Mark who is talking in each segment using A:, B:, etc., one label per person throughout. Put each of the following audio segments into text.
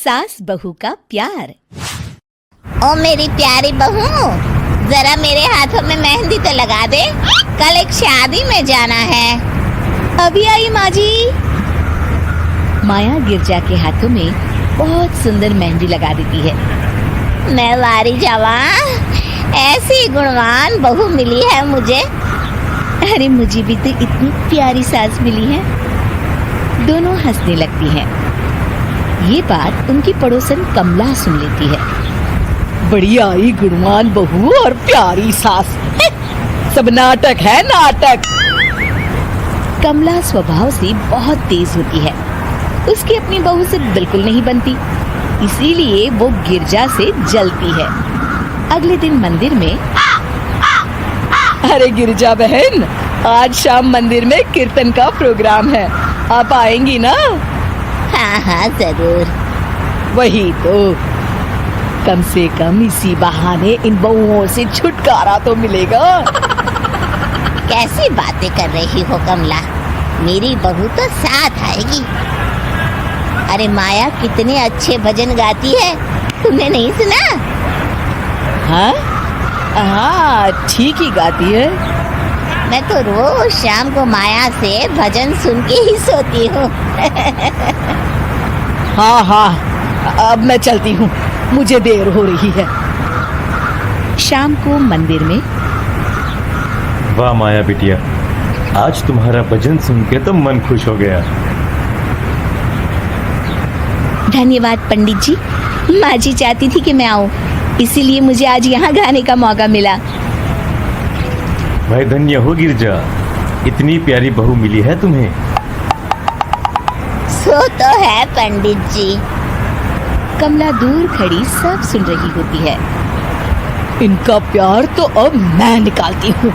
A: सास बहू का प्यार।
B: ओ मेरी प्यारी बहू, जरा मेरे हाथों में मेहंदी तो लगा दे, कल एक शादी में जाना है।
A: अभी आई माँ जी। माया गिरजा के हाथों में बहुत सुंदर मेहंदी लगा देती है।
B: मैं वारी जावा, ऐसी गुणवान बहू मिली है मुझे।
A: अरे मुझे भी तो इतनी प्यारी सास मिली है। दोनों हंसने लगती हैं। ये बात उनकी पड़ोसन कमला सुन लेती है।
C: बड़ी आई गुणवान बहू और प्यारी सास, सब नाटक है नाटक।
A: कमला स्वभाव से बहुत तेज होती है। उसकी अपनी बहू से बिल्कुल नहीं बनती, इसीलिए वो गिरजा से जलती है। अगले दिन मंदिर में,
C: अरे गिरजा बहन, आज शाम मंदिर में कीर्तन का प्रोग्राम है, आप आएंगी ना?
B: हाँ हाँ जरूर।
C: वही तो, कम से कम इसी बहाने इन बहुओं से छुटकारा तो मिलेगा।
B: कैसी बातें कर रही हो कमला, मेरी बहू तो साथ आएगी। अरे माया कितने अच्छे भजन गाती है, तुमने नहीं सुना?
C: हाँ हाँ, ठीक ही गाती है।
B: मैं तो रोज शाम को माया से भजन सुन के ही सोती हूँ।
C: हाँ हाँ, अब मैं चलती हूँ, मुझे देर हो रही है।
A: शाम को मंदिर में,
D: वाह माया बिटिया, आज तुम्हारा भजन सुन के तो मन खुश हो गया।
A: धन्यवाद पंडित जी। माँ जी चाहती थी कि मैं आऊँ, इसीलिए मुझे आज यहाँ गाने का मौका मिला।
D: भाई धन्य हो गिरजा, इतनी प्यारी बहू मिली है तुम्हें।
B: सो तो है पंडित जी।
A: कमला दूर खड़ी सब सुन रही होती है।
C: इनका प्यार तो अब मैं निकालती हूँ।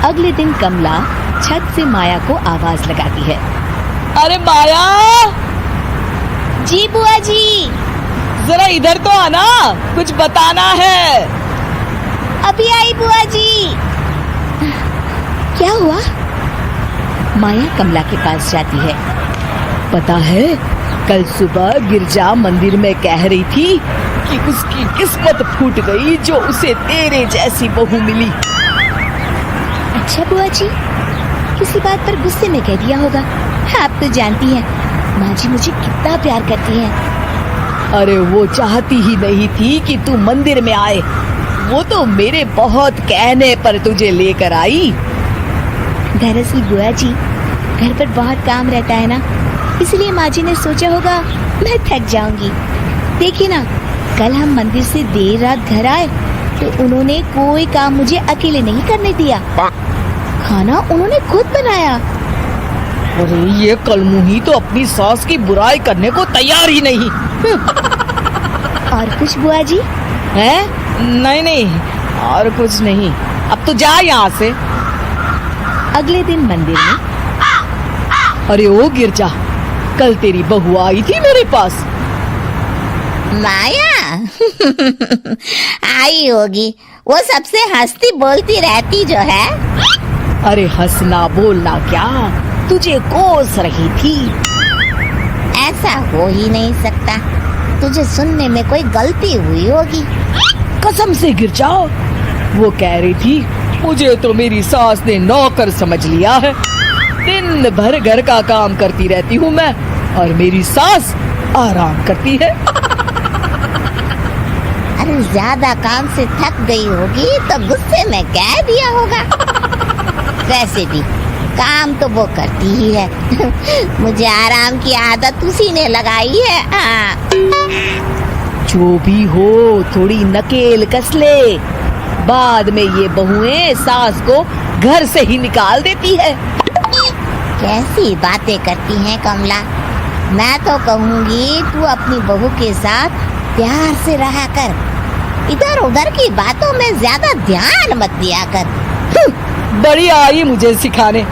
A: अगले दिन कमला छत से माया को आवाज लगाती है।
C: अरे माया,
A: जी बुआ जी।
C: जरा इधर तो आना, कुछ बताना है।
A: अभी आई बुआ जी। क्या हुआ? माया कमला के पास जाती है।
C: पता है, कल सुबह गिरजा मंदिर में कह रही थी कि उसकी किस्मत फूट गई जो उसे तेरे जैसी बहू मिली।
A: अच्छा बुआ जी, किसी बात पर गुस्से में कह दिया होगा। आप तो जानती हैं माँ जी मुझे कितना प्यार करती हैं।
C: अरे वो चाहती ही नहीं थी कि तू मंदिर में आए, वो तो मेरे बहुत कहने पर तुझे लेकर आई।
A: दरअसल बुआ जी, घर पर बहुत काम रहता है ना, इसलिए माँ जी ने सोचा होगा मैं थक जाऊंगी। देखिए ना, कल हम मंदिर से देर रात घर आए तो उन्होंने कोई काम मुझे अकेले नहीं करने दिया। खाना उन्होंने खुद बनाया।
C: अरे ये कलमुही तो अपनी सास की बुराई करने को तैयार ही नहीं।
A: और कुछ बुआ जी?
C: है? नहीं नहीं, और कुछ नहीं, अब तो जा यहाँ से।
A: अगले दिन मंदिर में,
C: अरे ओ गिरजा, कल तेरी बहू आई थी मेरे पास।
B: माया आई होगी, वो सबसे हंसती बोलती रहती जो है।
C: अरे हंसना बोलना क्या, तुझे कोस रही थी।
B: ऐसा हो ही नहीं सकता, तुझे सुनने में कोई गलती हुई होगी।
C: कसम से गिरजा, वो कह रही थी मुझे तो मेरी सास ने नौकर समझ लिया है। दिन भर घर का काम करती रहती हूँ मैं, और मेरी सास आराम करती है।
B: अरे ज्यादा काम से थक गई होगी तो गुस्से में कह दिया होगा। वैसे भी काम तो वो करती ही है। मुझे आराम की आदत उसी ने लगाई है। हाँ।
C: जो भी हो, थोड़ी नकेल कस ले, बाद में ये बहुएं सास को घर से ही निकाल देती है।
B: कैसी बातें करती हैं कमला। मैं तो कहूँगी तू अपनी बहू के साथ प्यार से रहा कर, इधर उधर की बातों में ज्यादा ध्यान मत दिया कर।
C: बड़ी आई मुझे सिखाने,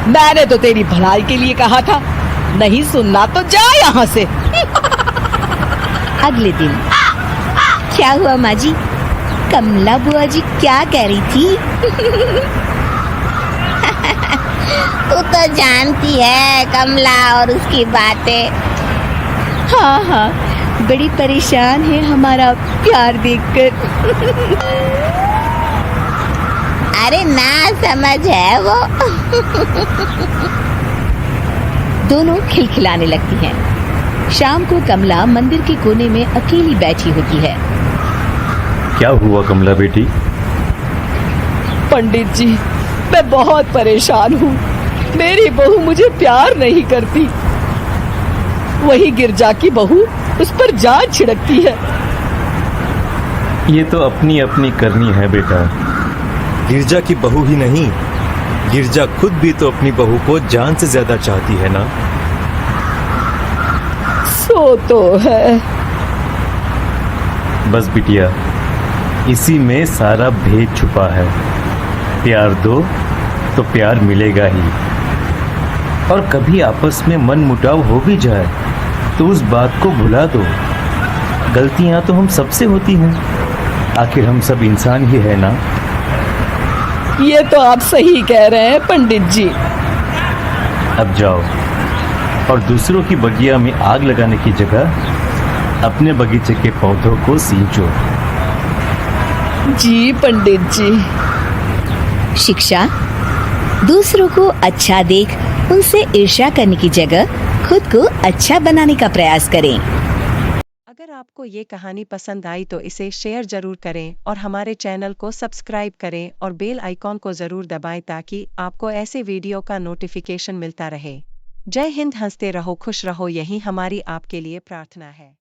C: मैंने तो तेरी भलाई के लिए कहा था, नहीं सुनना तो जा यहाँ से।
A: अगले दिन, क्या हुआ माँ जी? कमला बुआ जी क्या कह रही थी?
B: तू तो जानती है कमला और उसकी बातें।
A: हाँ हाँ, बड़ी परेशान है हमारा प्यार देखकर।
B: अरे ना समझ है वो।
A: दोनों खिलखिलाने लगती हैं। शाम को कमला मंदिर के कोने में अकेली बैठी होती है।
D: क्या हुआ कमला बेटी?
C: पंडित जी, मैं बहुत परेशान हूँ। मेरी बहू मुझे प्यार नहीं करती। वही गिरजा की बहू उस पर जान छिड़कती है।
D: ये तो अपनी अपनी करनी है बेटा।
E: गिरजा की बहू ही नहीं, गिरजा खुद भी तो अपनी बहू को जान से ज्यादा चाहती है ना।
C: सो तो है।
D: बस बिटिया, इसी में सारा भेद छुपा है। प्यार दो तो प्यार मिलेगा ही। और कभी आपस में मन मुटाव हो भी जाए तो उस बात को भुला दो। गलतियां तो हम सबसे होती हैं, आखिर हम सब इंसान ही है ना।
C: ये तो आप सही कह रहे हैं पंडित जी।
D: अब जाओ और दूसरों की बगिया में आग लगाने की जगह अपने बगीचे के पौधों को सींचो।
C: जी पंडित जी।
A: शिक्षा, दूसरों को अच्छा देख उनसे ईर्ष्या करने की जगह खुद को अच्छा बनाने का प्रयास करें।
F: अगर आपको ये कहानी पसंद आई तो इसे शेयर जरूर करें और हमारे चैनल को सब्सक्राइब करें और बेल आइकॉन को जरूर दबाएं ताकि आपको ऐसे वीडियो का नोटिफिकेशन मिलता रहे। जय हिंद, हंसते रहो, खुश रहो, यही हमारी आपके लिए प्रार्थना है।